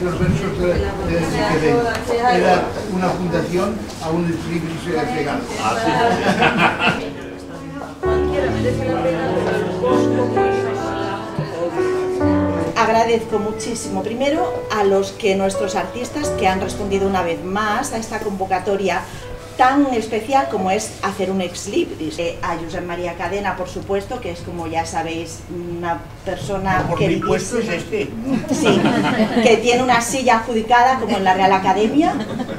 los versos de Quevedo. Era una fundación a un libris legal. Agradezco muchísimo, primero, a nuestros artistas que han respondido una vez más a esta convocatoria tan especial como es hacer un ex libris. A Josep María Cadena, por supuesto, que es, como ya sabéis, una persona por mi puesto es este. Sí, que tiene una silla adjudicada como en la Real Academia,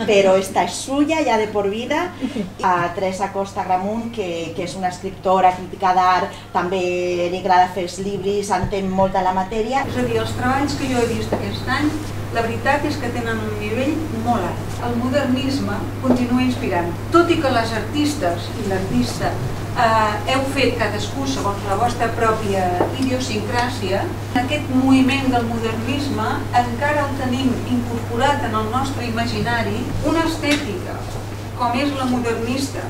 pero esta es suya ya de por vida. A Teresa Costa Gramunt, que és una escriptora, crítica d'art, també li agrada fer els llibres, entén molt de la matèria. És a dir, els treballs que jo he vist aquest any, la veritat és que tenen un nivell molt alt. El modernisme continua inspirant. Tot i que les artistes i l'artista heu fet cadascú segons la vostra pròpia idiosincràsia, aquest moviment del modernisme encara el tenim incorporat en el nostre imaginari una estètica, com és la modernista,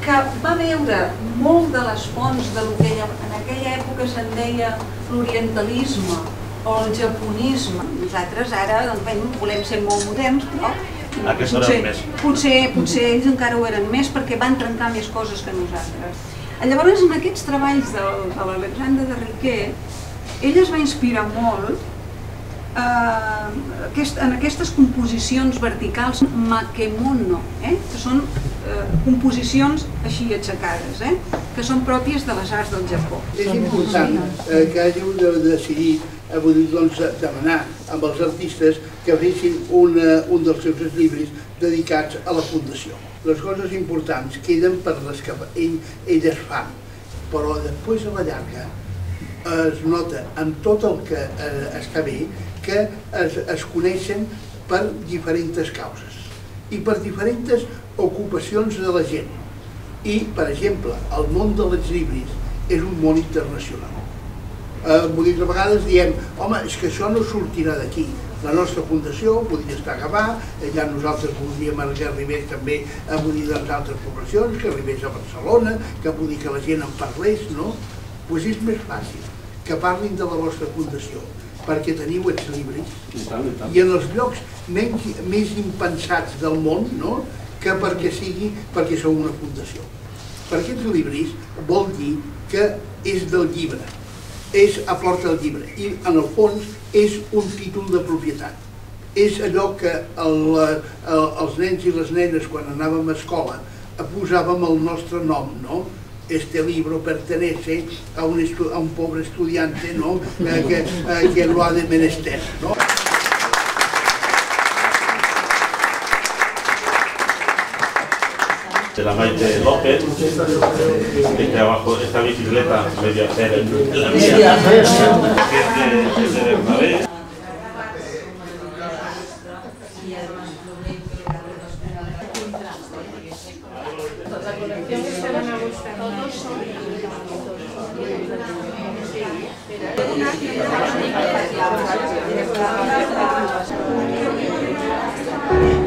que va veure molt de les fonts del que en aquella època se'n deia l'orientalisme o el japonisme. Nosaltres ara volem ser molt moderns, però potser ells encara ho eren més perquè van trencar més coses que nosaltres. Llavors, en aquests treballs de l'Alexandre de Riquer, ell es va inspirar molt en aquestes composicions verticals makemono, que són composicions així aixecades, que són pròpies de les arts del Japó. És important que hàgiu de decidir, demanar amb els artistes que fessin un dels seus llibres dedicats a la fundació. Les coses importants queden per les que elles fan, però després a la llarga es nota amb tot el que està bé que es coneixen per diferents causes i per diferents ocupacions de la gent. I, per exemple, el món dels llibres és un món internacional. Moltes vegades diem, home, és que això no sortirà d'aquí. La nostra fundació podria estar a Gavà, ja nosaltres voldríem que arribés també a altres poblacions, que arribés a Barcelona, que vull dir que la gent en parlés, no? Doncs és més fàcil que parlin de la vostra fundació, perquè teniu els llibres i en els llocs més impensats del món, que perquè sou una fundació. Perquè aquests llibres vol dir que és del llibre, aporta el llibre i en el fons és un títol de propietat. És allò que els nens i les nenes quan anàvem a escola posàvem el nostre nom, no? Este libro pertenece a un pobre estudiante que lo ha de menester. De la Maite López, que trabajo esta bicicleta medio hacer en la mía, que es de Bernabé. Una